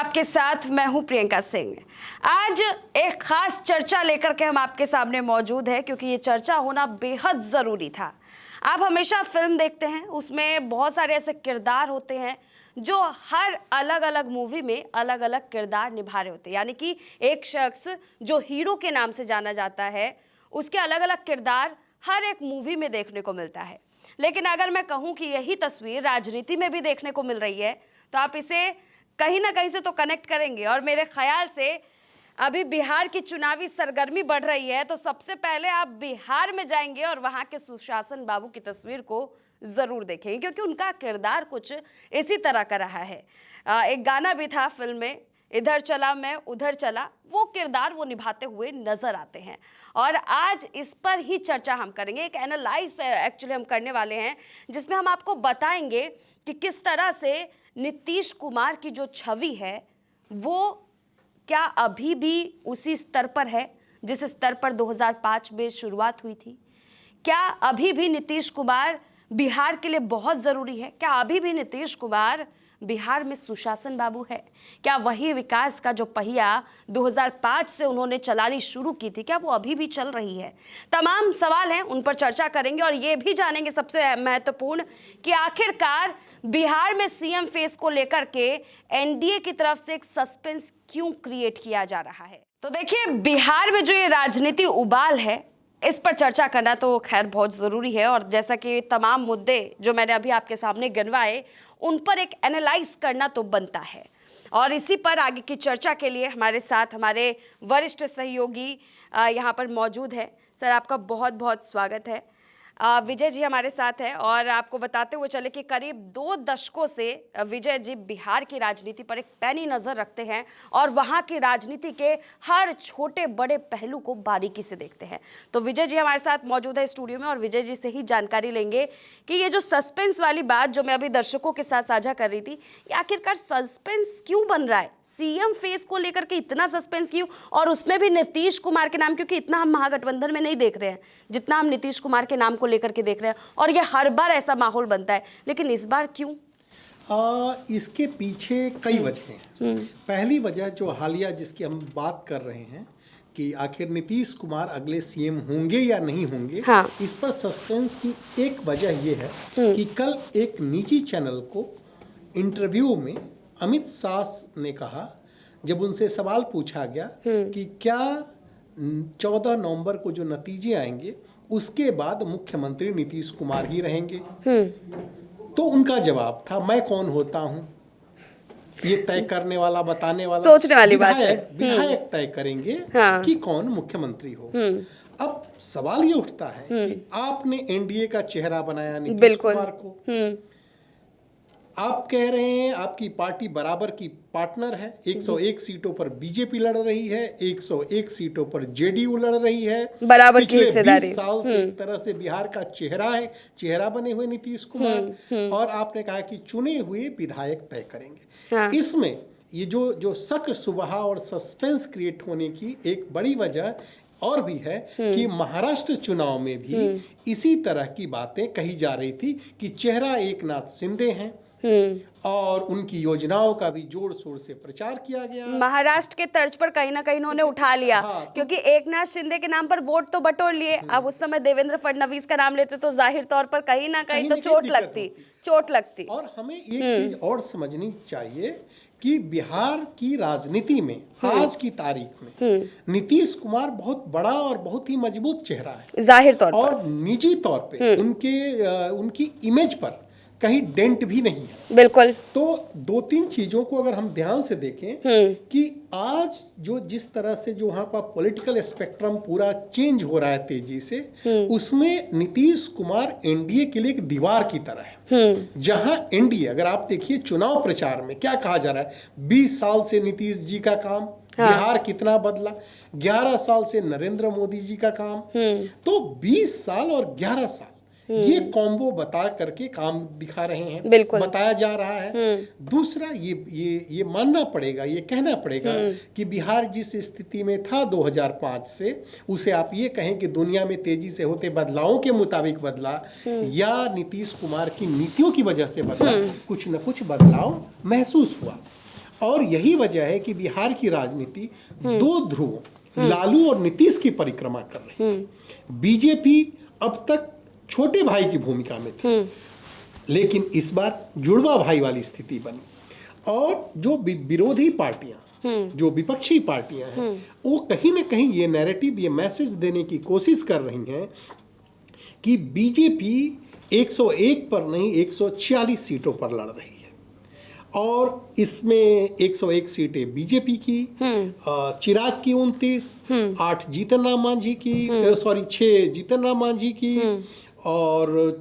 आपके साथ मैं हूं प्रियंका सिंह। आज एक खास चर्चा लेकर के हम आपके सामने मौजूद है, क्योंकि ये चर्चा होना बेहद ज़रूरी था। आप हमेशा फिल्म देखते हैं, उसमें बहुत सारे ऐसे किरदार होते हैं जो हर अलग अलग मूवी में अलग अलग किरदार निभा रहे होते हैं। यानी कि एक शख्स जो हीरो के नाम से जाना जाता है, उसके अलग अलग किरदार हर एक मूवी में देखने को मिलता है। लेकिन अगर मैं कहूँ कि यही तस्वीर राजनीति में भी देखने को मिल रही है, तो आप इसे कहीं ना कहीं से तो कनेक्ट करेंगे। और मेरे ख्याल से अभी बिहार की चुनावी सरगर्मी बढ़ रही है, तो सबसे पहले आप बिहार में जाएंगे और वहां के सुशासन बाबू की तस्वीर को जरूर देखेंगे, क्योंकि उनका किरदार कुछ इसी तरह का रहा है। एक गाना भी था फिल्म में, इधर चला मैं उधर चला, वो किरदार वो निभाते हुए नजर आते हैं। और आज इस पर ही चर्चा हम करेंगे, एक एनालाइज एक्चुअली हम करने वाले हैं, जिसमें हम आपको बताएंगे कि किस तरह से नीतीश कुमार की जो छवि है वो क्या अभी भी उसी स्तर पर है जिस स्तर पर 2005 में शुरुआत हुई थी। क्या अभी भी नीतीश कुमार बिहार के लिए बहुत ज़रूरी है? क्या अभी भी नीतीश कुमार बिहार में सुशासन बाबू है? क्या वही विकास का जो पहिया 2005 से उन्होंने चलानी शुरू की थी, क्या वो अभी भी चल रही है? तमाम सवाल हैं, उन पर चर्चा करेंगे और ये भी जानेंगे सबसे महत्वपूर्ण कि आखिरकार बिहार में सीएम फेस को लेकर के एनडीए की तरफ से एक सस्पेंस क्यों क्रिएट किया जा रहा है। तो देखिए, बिहार में जो ये राजनीति उबाल है, इस पर चर्चा करना तो खैर बहुत ज़रूरी है। और जैसा कि तमाम मुद्दे जो मैंने अभी आपके सामने गिनवाए, उन पर एक एनालाइज करना तो बनता है। और इसी पर आगे की चर्चा के लिए हमारे साथ हमारे वरिष्ठ सहयोगी यहाँ पर मौजूद है। सर, आपका बहुत बहुत स्वागत है। विजय जी हमारे साथ है और आपको बताते हुए चले कि करीब 2 दशकों से विजय जी बिहार की राजनीति पर एक पैनी नज़र रखते हैं और वहाँ की राजनीति के हर छोटे बड़े पहलू को बारीकी से देखते हैं। तो विजय जी हमारे साथ मौजूद है स्टूडियो में और विजय जी से ही जानकारी लेंगे कि ये जो सस्पेंस वाली बात जो मैं अभी दर्शकों के साथ साझा कर रही थी, ये आखिरकार सस्पेंस क्यों बन रहा है? सीएम फेस को लेकर के इतना सस्पेंस क्यों, और उसमें भी नीतीश कुमार के नाम, क्योंकि इतना हम महागठबंधन में नहीं देख रहे हैं जितना हम नीतीश कुमार के नाम को लेकर के देख रहे हैं। और ये हर बार ऐसा माहौल बनता है, लेकिन इस बार क्यों? इसके पीछे कई वजह हैं। पहली वजह जो हालिया जिसकी हम बात कर रहे हैं कि आखिर नीतीश कुमार अगले सीएम होंगे या नहीं होंगे, हाँ। इस पर सस्पेंस की एक वजह ये है कि कल एक निजी चैनल को इंटरव्यू में अमित शाह ने कहा, जब उनसे सवाल पूछा गया कि क्या 14 नवंबर को जो नतीजे आएंगे उसके बाद मुख्यमंत्री नीतीश कुमार ही रहेंगे, तो उनका जवाब था, मैं कौन होता हूं ये तय करने वाला, बताने वाला? सोचने वाली बात है। विधायक तय करेंगे हाँ। कि कौन मुख्यमंत्री हो। अब सवाल ये उठता है कि आपने एनडीए का चेहरा बनाया नीतीश कुमार को, आप कह रहे हैं आपकी पार्टी बराबर की पार्टनर है, 101 सीटों पर बीजेपी लड़ रही है, 101 सीटों पर जेडीयू लड़ रही है, बराबर की हिस्सेदारी। 20 साल से एक तरह से बिहार का चेहरा है, चेहरा बने हुए नीतीश कुमार, और आपने कहा कि चुने हुए विधायक तय करेंगे। हाँ। इसमें ये जो शक सुबह और सस्पेंस क्रिएट होने की एक बड़ी वजह और भी है कि महाराष्ट्र चुनाव में भी इसी तरह की बातें कही जा रही थी कि चेहरा एकनाथ शिंदे हैं और उनकी योजनाओं का भी जोर शोर से प्रचार किया गया। महाराष्ट्र के तर्ज पर कहीं ना कहीं इन्होंने उठा लिया। हाँ, क्योंकि एकनाथ शिंदे के नाम पर वोट तो बटोर लिए, अब उस समय देवेंद्र फडणवीस का नाम लेते तो जाहिर तौर पर कहीं ना कहीं तो चोट लगती। और हमें एक चीज और समझनी चाहिए कि बिहार की राजनीति में आज की तारीख में नीतीश कुमार बहुत बड़ा और बहुत ही मजबूत चेहरा है, जाहिर तौर पर, और निजी तौर पे उनकी इमेज पर कहीं डेंट भी नहीं है। बिल्कुल। तो 2-3 चीजों को अगर हम ध्यान से देखें कि आज जो जिस तरह से जो वहाँ पर पॉलिटिकल स्पेक्ट्रम पूरा चेंज हो रहा है तेजी से, उसमें नीतीश कुमार एनडीए के लिए एक दीवार की तरह है। जहां एनडीए, अगर आप देखिए चुनाव प्रचार में क्या कहा जा रहा है, 20 साल से नीतीश जी का काम, हाँ। बिहार कितना बदला, 11 साल से नरेंद्र मोदी जी का काम, तो 20 साल और 11 साल ये कॉम्बो बता करके काम दिखा रहे हैं, बताया जा रहा है। दूसरा ये मानना पड़ेगा, ये कहना पड़ेगा कि बिहार जिस स्थिति में था 2005 से, उसे आप ये कहें कि दुनिया में तेजी से होते बदलावों के मुताबिक बदला या नीतीश कुमार की नीतियों की वजह से बदला, कुछ न कुछ बदलाव महसूस हुआ। और यही वजह है कि बिहार की राजनीति दो ध्रुवों लालू और नीतीश की परिक्रमा कर रही है। बीजेपी अब तक छोटे भाई की भूमिका में थी, लेकिन इस बार जुड़वा भाई वाली स्थिति बनी और जो विरोधी पार्टियां, जो विपक्षी पार्टियां हैं, वो कहीं ना कहीं ये नैरेटिव, ये मैसेज देने की कोशिश कर रही हैं कि बीजेपी 101 पर नहीं 146 सीटों पर लड़ रही है और इसमें 101 सीटें बीजेपी की, चिराग की 29, 8 जीतन राम मांझी की, 6 जीतन राम मांझी की और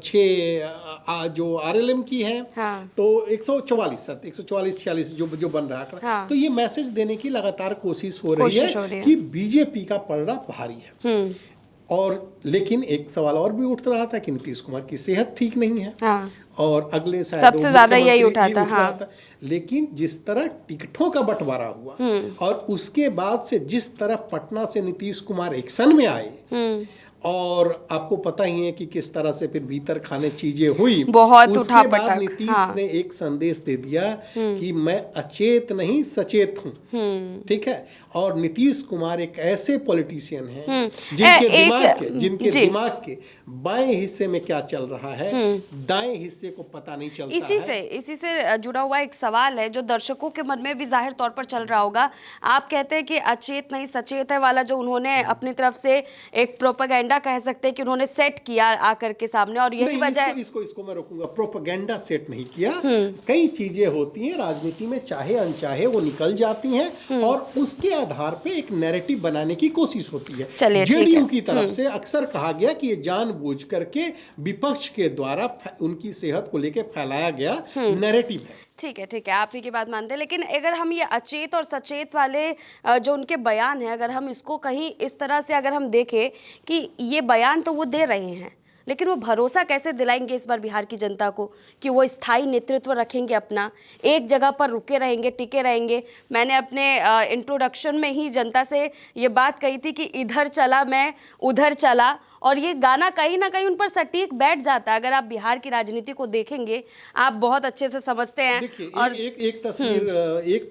6 जो आरएलएम की है। हाँ। तो 144 जो बन रहा है। हाँ। तो ये मैसेज देने की लगातार कोशिश हो रही है कि बीजेपी का पलड़ा भारी है। और लेकिन एक सवाल और भी उठ रहा था कि नीतीश कुमार की सेहत ठीक नहीं है। हाँ। और अगले शायद सबसे ज्यादा यही उठा था। हाँ। लेकिन जिस तरह टिकटों का बंटवारा हुआ और उसके बाद से जिस तरह पटना से नीतीश कुमार एक्शन में आए और आपको पता ही है कि किस तरह से फिर भीतर खाने चीजें हुई, बहुत उसके बाद नीतीश ने एक संदेश दे दिया कि मैं अचेत नहीं सचेत हूँ। ठीक है। और नीतीश कुमार एक ऐसे पॉलिटिशियन हैं जिनके दिमाग के बाएं हिस्से में क्या चल रहा है, दाएं हिस्से को पता नहीं चलता। इसी से जुड़ा हुआ एक सवाल है जो दर्शकों के मन में भी जाहिर तौर पर चल रहा होगा। आप कहते हैं कि अचेत नहीं सचेत है वाला जो उन्होंने अपनी तरफ से एक प्रोपेगेंडा कह सकते हैं कि उन्होंने सेट किया आकर के सामने, और यही वजह इसको मैं रोकूंगा। प्रोपेगेंडा सेट नहीं किया। कई चीजें होती हैं राजनीति में, चाहे अनचाहे वो निकल जाती हैं और उसके आधार पे एक नैरेटिव बनाने की कोशिश होती है। जेडीयू की तरफ से अक्सर कहा गया कि ये जानबूझ करके विपक्ष के द्वारा उनकी सेहत को लेकर फैलाया गया नैरेटिव है। ठीक है, आप ही की बात मानते हैं। लेकिन अगर हम ये अचेत और सचेत वाले जो उनके बयान हैं, अगर हम इसको कहीं इस तरह से अगर हम देखें कि ये बयान तो वो दे रहे हैं, लेकिन वो भरोसा कैसे दिलाएंगे इस बार बिहार की जनता को कि वो स्थायी नेतृत्व रखेंगे, अपना एक जगह पर रुके रहेंगे, टिके रहेंगे। मैंने अपने इंट्रोडक्शन में ही जनता से ये बात कही थी कि इधर चला मैं उधर चला, और ये गाना कहीं ना कहीं उन पर सटीक बैठ जाता है। अगर आप बिहार की राजनीति को देखेंगे, आप बहुत अच्छे से समझते हैं। देखिए, और एक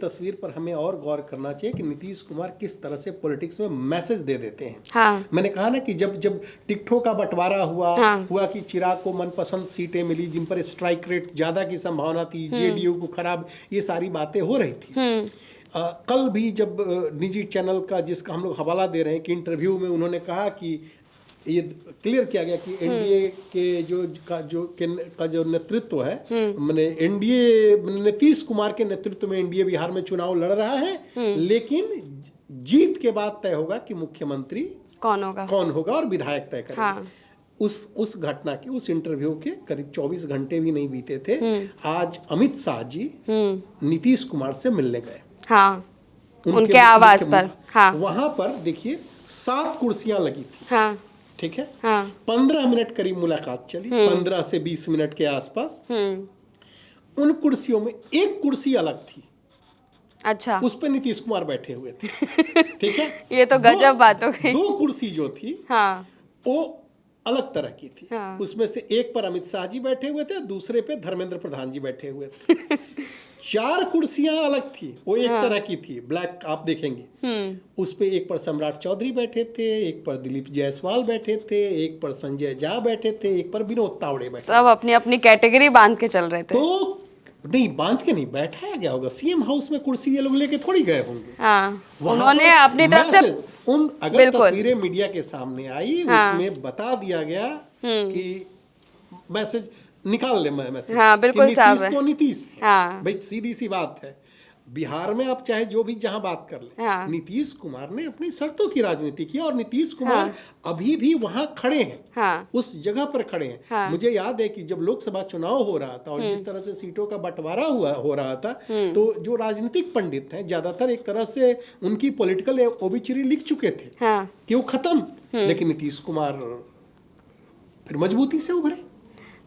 तस्वीर पर हमें और गौर करना चाहिए कि नीतीश कुमार किस तरह से पॉलिटिक्स में मैसेज दे देते हैं। हाँ। मैंने कहा ना कि जब टिकटों का बंटवारा हुआ कि चिराग को मनपसंद सीटें मिली जिन पर स्ट्राइक रेट ज्यादा की संभावना थी, जेडीयू को खराब, ये सारी बातें हो रही थी। कल भी जब निजी चैनल का जिसका हम लोग हवाला दे रहे हैं कि इंटरव्यू में उन्होंने कहा कि ये क्लियर किया गया कि एनडीए के जो नेतृत्व है, मैंने एनडीए नीतीश कुमार के नेतृत्व में एनडीए बिहार में चुनाव लड़ रहा है, लेकिन जीत के बाद तय होगा कि मुख्यमंत्री कौन होगा और विधायक तय करेंगे। हाँ। उस घटना के, उस इंटरव्यू के करीब 24 घंटे भी नहीं बीते थे, आज अमित शाह जी नीतीश कुमार से मिलने गए। हाँ। उनके आवास पर। हाँ। वहां पर देखिए 7 कुर्सियां लगी थी। हाँ। ठीक है। हाँ। 15 मिनट करीब मुलाकात चली, 15 से 20 मिनट के आसपास। उन कुर्सियों में एक कुर्सी अलग थी। अच्छा। उस पे नीतीश कुमार बैठे हुए थे। ठीक है। ये तो गजब बात हो गई। 2 कुर्सी जो थी, हाँ, वो अलग तरह की थी। हाँ। उसमें से एक पर अमित शाह जी बैठे हुए थे, दूसरे पे धर्मेंद्र प्रधान जी बैठे हुए थे। 4 कुर्सियां अलग थी, वो एक तरह की थी, ब्लैक, आप देखेंगे। उस पे एक पर सम्राट चौधरी बैठे थे, एक पर दिलीप जायसवाल बैठे थे, एक पर संजय झा बैठे थे, एक पर विनोद तावड़े बैठे। सब अपनी अपनी कैटेगरी बांध के चल रहे थे। तो नहीं, बांध के नहीं, बैठाया गया होगा। सीएम हाउस में कुर्सी ये लोग लेके थोड़ी गए होंगे। हाँ, उन्होंने अपनी तरफ से अगर तस्वीरें मीडिया के सामने आई, उसमें बता दिया गया कि मैसेज निकाल ले, मैसेज। हाँ, बिल्कुल साहब है। तो नीतीश है। हाँ। भाई सीधी सी बात है, बिहार में आप चाहे जो भी जहां बात कर ले, हाँ। नीतीश कुमार ने अपनी शर्तों की राजनीति की और नीतीश कुमार अभी भी वहां खड़े हैं। हाँ। उस जगह पर खड़े हैं। हाँ। मुझे याद है कि जब लोकसभा चुनाव हो रहा था और जिस तरह से सीटों का बंटवारा हो रहा था, तो जो राजनीतिक पंडित हैं ज्यादातर एक तरह से उनकी पॉलिटिकल ओबिचुरी लिख चुके थे। हाँ। कि वो खत्म। लेकिन नीतीश कुमार फिर मजबूती से उभरे।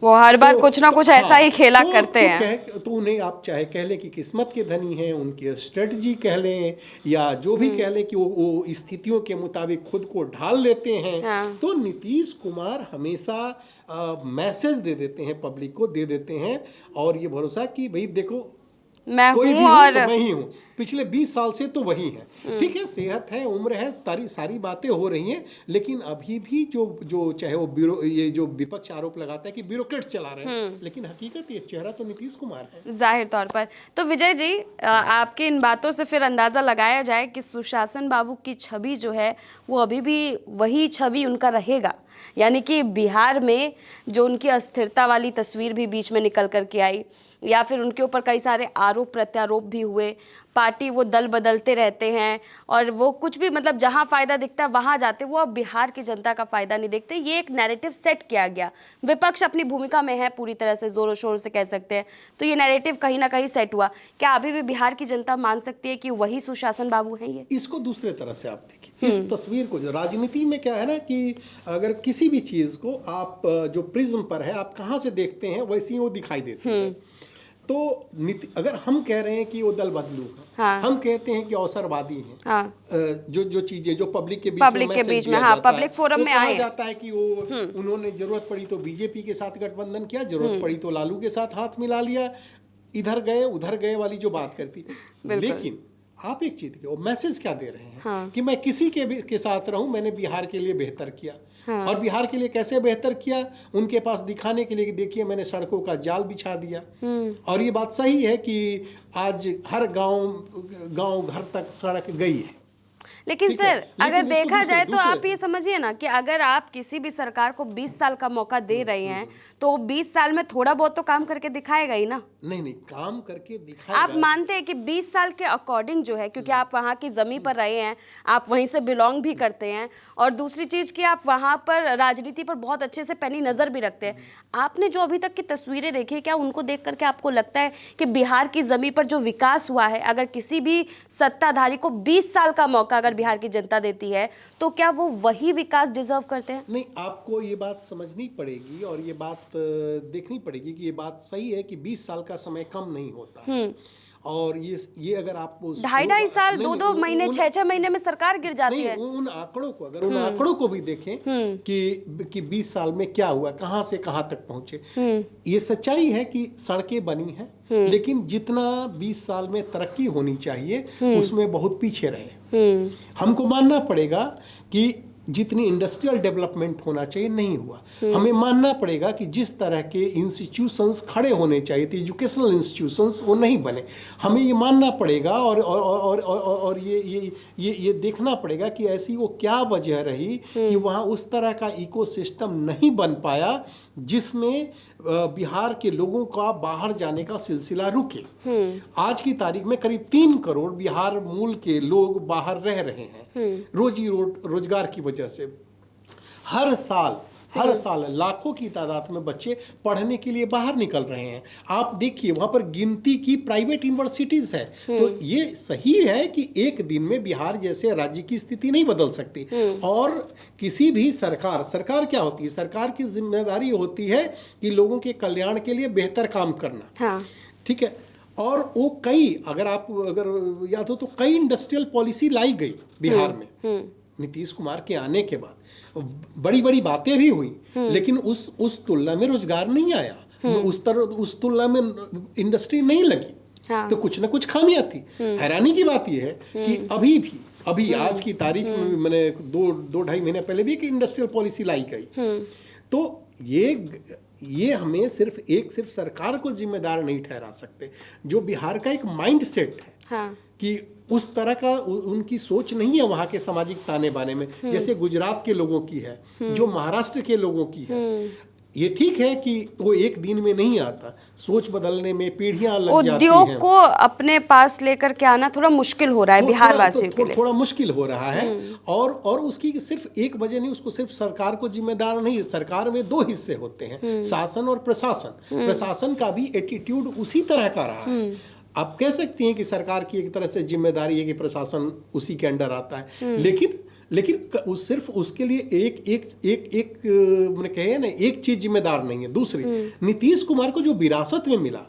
वो हर बार कुछ ना कुछ ऐसा ही खेला करते हैं। तो उन्हें आप चाहे कह लें कि किस्मत के धनी हैं, उनकी स्ट्रेटजी कह लें या जो भी कह लें कि वो स्थितियों के मुताबिक खुद को ढाल लेते हैं। हाँ। तो नीतीश कुमार हमेशा मैसेज दे देते हैं, पब्लिक को दे देते हैं, और ये भरोसा कि भाई देखो मैं कोई हूँ भी हो और तो मैं ही हूँ। पिछले 20 साल से तो वही है। ठीक है, सेहत है, उम्र है, सारी बातें हो रही हैं, लेकिन अभी भी जो चाहे वो ये जो विपक्ष आरोप लगाता है कि ब्यूरोक्रेट चला रहे हैं, लेकिन हकीकत ये चेहरा तो नीतीश कुमार है जाहिर तौर पर। तो विजय जी, आपकी इन बातों से फिर अंदाजा लगाया जाए कि सुशासन बाबू की छवि जो है वो अभी भी वही छवि उनका रहेगा, यानी कि बिहार में जो उनकी अस्थिरता वाली तस्वीर भी बीच में निकल कर के आई, या फिर उनके ऊपर कई सारे आरोप प्रत्यारोप भी हुए, पार्टी वो दल बदलते रहते हैं और वो कुछ भी मतलब जहां फायदा दिखता है वहां जाते, वो अब बिहार की जनता का फायदा नहीं देखते। ये एक नैरेटिव सेट किया गया, विपक्ष अपनी भूमिका में है पूरी तरह से, जोरों शोर से कह सकते हैं, तो ये नैरेटिव कहीं ना कहीं सेट हुआ। क्या अभी भी बिहार की जनता मान सकती है कि वही सुशासन बाबू हैं ये? इसको दूसरे तरह से आप देखिए, इस तस्वीर को, जो राजनीति में क्या है ना कि अगर किसी भी चीज को आप जो प्रिज्म पर है आप कहाँ से देखते हैं वैसी ही वो दिखाई देती है। तो अगर हम कह रहे हैं कि वो दल बदलू है, हाँ। हम कहते हैं कि अवसरवादी हैं, हाँ। जो चीजें जो पब्लिक के बीच में हाँ, पब्लिक फोरम में आए जाता है कि वो उन्होंने जरूरत पड़ी तो बीजेपी के साथ गठबंधन किया, जरूरत पड़ी तो लालू के साथ हाथ मिला लिया, इधर गए उधर गए वाली जो बात करती। लेकिन आप एक चीज के वो मैसेज क्या दे रहे हैं, हाँ। कि मैं किसी के साथ रहूं, मैंने बिहार के लिए बेहतर किया। हाँ। और बिहार के लिए कैसे बेहतर किया, उनके पास दिखाने के लिए, देखिए मैंने सड़कों का जाल बिछा दिया। और ये बात सही है कि आज हर गांव घर तक सड़क गई है। लेकिन सर अगर देखा जाए तो आप ये समझिए ना कि अगर आप किसी भी सरकार को 20 साल का मौका दे रहे हैं तो 20 साल में थोड़ा बहुत तो काम करके दिखाएगा ही ना। नहीं काम करके दिखाएगा। आप मानते हैं कि 20 साल के अकॉर्डिंग जो है, क्योंकि आप वहाँ की जमीन पर रहे हैं, आप वहीं से बिलोंग भी करते हैं, और दूसरी चीज कि आप वहाँ पर राजनीति पर बहुत अच्छे से पैनी नजर भी रखते हैं, आपने जो अभी तक की तस्वीरें देखी, क्या उनको देख करके आपको लगता है कि बिहार की जमीन पर जो विकास हुआ है, अगर किसी भी सत्ताधारी को 20 साल का मौका अगर बिहार की जनता देती है तो क्या वो वही विकास डिजर्व करते हैं? नहीं, आपको ये बात समझनी पड़ेगी और ये बात देखनी पड़ेगी कि ये बात सही है कि 20 साल का समय कम नहीं होता। और ये अगर आप 2.5 साल 2-2 महीने 6-6 महीने में सरकार गिर जाती है। उन आंकड़ों को अगर उन आंकड़ों को भी देखें कि 20 साल में क्या हुआ, कहां से कहां तक पहुंचे, ये सच्चाई है कि सड़कें बनी हैं, लेकिन जितना 20 साल में तरक्की होनी चाहिए उसमें बहुत पीछे रहे। हमको मानना पड़ेगा कि जितनी इंडस्ट्रियल डेवलपमेंट होना चाहिए नहीं हुआ। हमें मानना पड़ेगा कि जिस तरह के इंस्टीट्यूशंस खड़े होने चाहिए थे, एजुकेशनल इंस्टीट्यूशंस, वो नहीं बने। हमें ये मानना पड़ेगा और ये देखना पड़ेगा कि ऐसी वो क्या वजह रही कि वहाँ उस तरह का इकोसिस्टम नहीं बन पाया जिसमें बिहार के लोगों का बाहर जाने का सिलसिला रुके। आज की तारीख में करीब 3 करोड़ बिहार मूल के लोग बाहर रह रहे हैं रोजी रोजगार की वजह से। हर साल लाखों की तादाद में बच्चे पढ़ने के लिए बाहर निकल रहे हैं। आप देखिए वहां पर गिनती की प्राइवेट यूनिवर्सिटीज है। तो ये सही है कि एक दिन में बिहार जैसे राज्य की स्थिति नहीं बदल सकती। और किसी भी सरकार क्या होती है, सरकार की जिम्मेदारी होती है कि लोगों के कल्याण के लिए बेहतर काम करना। हाँ। ठीक है। और वो अगर याद हो तो कई इंडस्ट्रियल पॉलिसी लाई गई बिहार में नीतीश कुमार के आने के बाद। बड़ी बड़ी बातें भी हुई, लेकिन उस तुलना में रोजगार नहीं आया, उस तुलना में इंडस्ट्री नहीं लगी। हाँ। तो कुछ ना कुछ खामियां थी। हैरानी की बात यह है कि अभी आज की तारीख में मैंने 2-2.5 महीने पहले भी एक इंडस्ट्रियल पॉलिसी लाई गई। तो ये हमें सिर्फ सरकार को जिम्मेदार नहीं ठहरा सकते। जो बिहार का एक माइंड सेट है, हाँ, कि उस तरह का उनकी सोच नहीं है वहाँ के सामाजिक ताने बाने में, जैसे गुजरात के लोगों की है, जो महाराष्ट्र के लोगों की है। ये ठीक है कि वो एक दिन में नहीं आता, सोच बदलने में पीढ़ियां लग जाती हैं। उद्योग को अपने पास लेकर के आना थोड़ा मुश्किल हो रहा है बिहार वासियों के लिए। थोड़ा मुश्किल हो रहा है। और उसकी सिर्फ एक वजह नहीं, उसको सिर्फ सरकार को जिम्मेदार नहीं, सरकार में 2 हिस्से होते हैं, शासन और प्रशासन। प्रशासन का भी एटीट्यूड उसी तरह का रहा है। आप कह सकते हैं कि सरकार की एक तरह से जिम्मेदारी है कि प्रशासन उसी के अंडर आता है, लेकिन सिर्फ उसके लिए एक मैंने कहे ना, एक चीज जिम्मेदार नहीं है। दूसरी, नीतीश कुमार को जो विरासत में मिला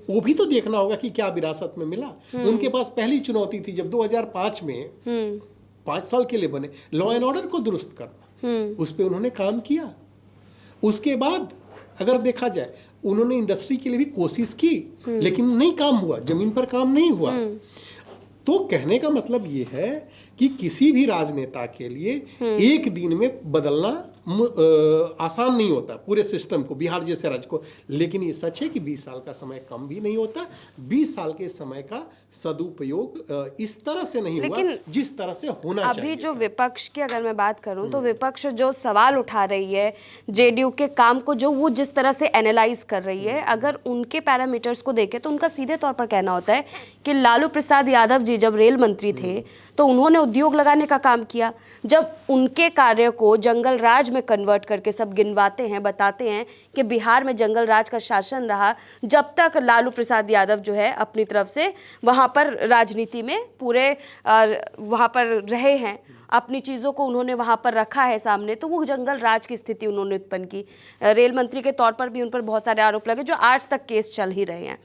वो भी तो देखना होगा कि क्या विरासत में मिला। उनके पास पहली चुनौती थी जब 2005 में 5 साल के लिए बने, लॉ एंड ऑर्डर को दुरुस्त करना। उस पर उन्होंने काम किया। उसके बाद अगर देखा जाए उन्होंने इंडस्ट्री के लिए भी कोशिश की, लेकिन नहीं काम हुआ, जमीन पर काम नहीं हुआ। तो कहने का मतलब ये है कि किसी भी राजनेता के लिए एक दिन में बदलना आसान नहीं होता पूरे सिस्टम को, बिहार जैसे राज्य को। लेकिन ये सच है कि 20 साल का समय कम भी नहीं होता। 20 साल के समय का सदुपयोग इस तरह से नहीं हुआ जिस तरह से होना चाहिए। अभी जो विपक्ष की अगर मैं बात करूं तो विपक्ष जो सवाल उठा रही है, जेडीयू के काम को जो वो जिस तरह से एनालाइज कर रही है, अगर उनके पैरामीटर्स को देखें तो उनका सीधे तौर पर कहना होता है कि लालू प्रसाद यादव जी जब रेल मंत्री थे तो उन्होंने उद्योग लगाने का काम किया। जब उनके कार्य को जंगल राज में कन्वर्ट करके सब गिनवाते हैं, बताते हैं कि बिहार में जंगल राज का शासन रहा जब तक लालू प्रसाद यादव जो है अपनी तरफ से वहाँ पर राजनीति में पूरे वहाँ पर रहे हैं, अपनी चीज़ों को उन्होंने वहाँ पर रखा है सामने, तो वो जंगल राज की स्थिति उन्होंने उत्पन्न की। रेल मंत्री के तौर पर भी उन पर बहुत सारे आरोप लगे जो आज तक केस चल ही रहे हैं।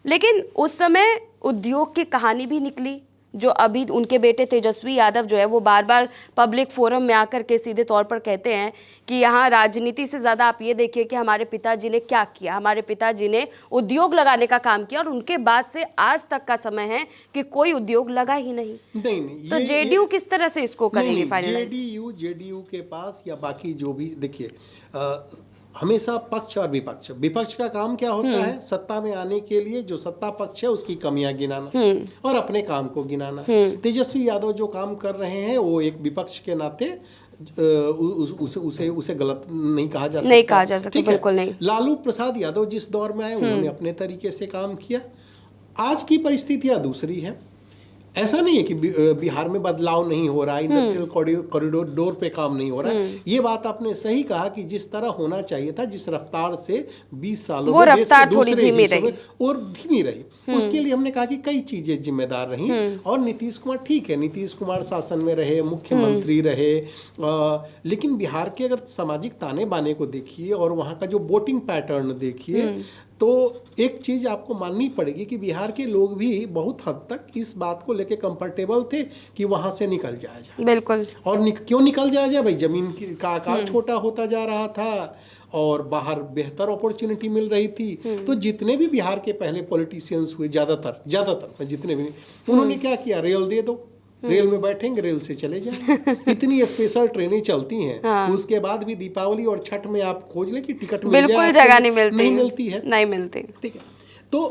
लेकिन उस समय उद्योग की कहानी भी निकली, जो अभी उनके बेटे तेजस्वी यादव जो है वो बार बार पब्लिक फोरम में आकर के सीधे तौर पर कहते हैं कि यहाँ राजनीति से ज़्यादा आप ये देखिए कि हमारे पिताजी ने क्या किया। हमारे पिताजी ने उद्योग लगाने का काम किया और उनके बाद से आज तक का समय है कि कोई उद्योग लगा ही नहीं। तो जेडीयू किस तरह से इसको करेंगे फाइनलाइज? जेडीयू के पास या बाकी जो भी, देखिए हमेशा पक्ष और विपक्ष, विपक्ष का काम क्या होता है, सत्ता में आने के लिए जो सत्ता पक्ष है उसकी कमियां गिनाना और अपने काम को गिनाना। तेजस्वी यादव जो काम कर रहे हैं वो एक विपक्ष के नाते उसे गलत नहीं कहा जा सकता, बिल्कुल नहीं। लालू प्रसाद यादव जिस दौर में आए उन्होंने अपने तरीके से काम किया। आज की परिस्थितियां दूसरी है। ऐसा नहीं है कि बिहार में बदलाव नहीं हो रहा, इंडस्ट्रियल कॉरिडोर पे काम नहीं हो रहा है। ये बात आपने सही कहा कि जिस तरह होना चाहिए था, जिस रफ्तार से 20 सालों वो रफ्तार थोड़ी धीमी रही और धीमी रही। उसके लिए हमने कहा कि कई चीजें जिम्मेदार रही। और नीतीश कुमार, ठीक है, नीतीश कुमार शासन में रहे, मुख्यमंत्री रहे, लेकिन बिहार के अगर सामाजिक ताने बाने को देखिए और वहाँ का जो वोटिंग पैटर्न देखिए तो एक चीज आपको माननी पड़ेगी कि बिहार के लोग भी बहुत हद तक इस बात को लेके कंफर्टेबल थे कि वहां से निकल जाया जाए। बिल्कुल। और क्यों निकल जाया जाए भाई, जमीन का आकार छोटा होता जा रहा था और बाहर बेहतर अपॉर्चुनिटी मिल रही थी। तो जितने भी बिहार के पहले पॉलिटिशियंस हुए, ज्यादातर जितने भी, उन्होंने क्या किया, रेल दे दो, रेल में बैठेंगे, रेल से चले जाएं। इतनी स्पेशल ट्रेनें चलती हैं। हाँ। उसके बाद भी दीपावली और छठ में आप खोज लें कि टिकट मिल जाए, बिल्कुल जगह नहीं मिलती है, नहीं मिलती। ठीक है। तो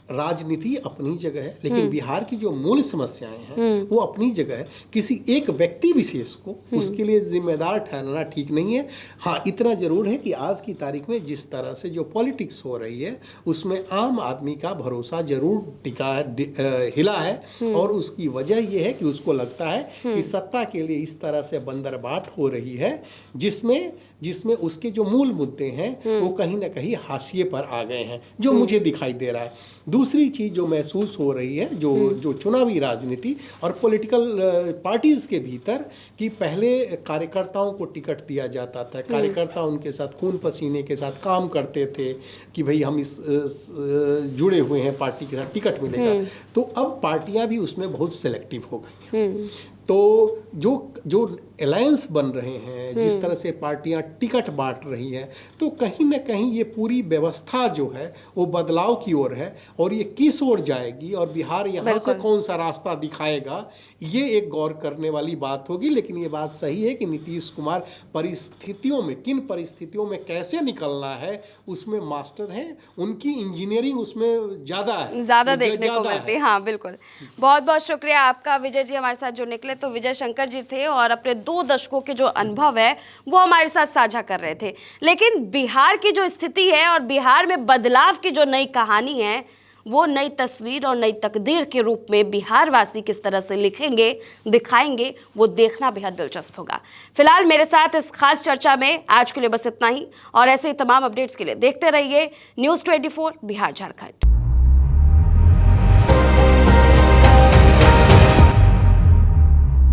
राजनीति अपनी जगह है, लेकिन बिहार की जो मूल समस्याएं हैं वो अपनी जगह है। किसी एक व्यक्ति विशेष को उसके लिए जिम्मेदार ठहराना ठीक नहीं है। हाँ, इतना जरूर है कि आज की तारीख में जिस तरह से जो पॉलिटिक्स हो रही है उसमें आम आदमी का भरोसा जरूर हिला है। और उसकी वजह यह है कि उसको लगता है कि सत्ता के लिए इस तरह से बंदरबाट हो रही है जिसमें उसके जो मूल मुद्दे हैं वो कहीं ना कहीं हाशिए पर आ गए हैं, जो मुझे दिखाई दे रहा है। दूसरी चीज जो महसूस हो रही है, जो चुनावी राजनीति और पॉलिटिकल पार्टीज के भीतर, कि पहले कार्यकर्ताओं को टिकट दिया जाता था, कार्यकर्ता उनके साथ खून पसीने के साथ काम करते थे कि भाई हम इस जुड़े हुए हैं पार्टी के साथ, टिकट मिलेगा। तो अब पार्टियां भी उसमें बहुत सेलेक्टिव हो गई हैं। तो जो अलायंस बन रहे हैं, जिस तरह से पार्टियां टिकट बांट रही हैं, तो कहीं ना कहीं ये पूरी व्यवस्था जो है वो बदलाव की ओर है। और ये किस ओर जाएगी और बिहार यहाँ से कौन सा रास्ता दिखाएगा, ये एक गौर करने वाली बात होगी। लेकिन ये बात सही है कि नीतीश कुमार किन परिस्थितियों में कैसे निकलना है उसमें मास्टर हैं। उनकी इंजीनियरिंग उसमें ज़्यादा देखने को मिलती है। हाँ बिल्कुल। बहुत बहुत शुक्रिया आपका विजय जी, हमारे साथ जो निकले तो विजय शंकर जी थे और अपने 2 दशकों के जो अनुभव है वो हमारे साथ साझा कर रहे थे। लेकिन बिहार की जो स्थिति है और बिहार में बदलाव की जो नई कहानी है, वो नई तस्वीर और नई तकदीर के रूप में बिहार वासी किस तरह से लिखेंगे, दिखाएंगे, वो देखना बेहद दिलचस्प होगा। फिलहाल मेरे साथ इस खास चर्चा में आज के लिए बस इतना ही, और ऐसे ही तमाम अपडेट्स के लिए देखते रहिए News 24 बिहार झारखंड।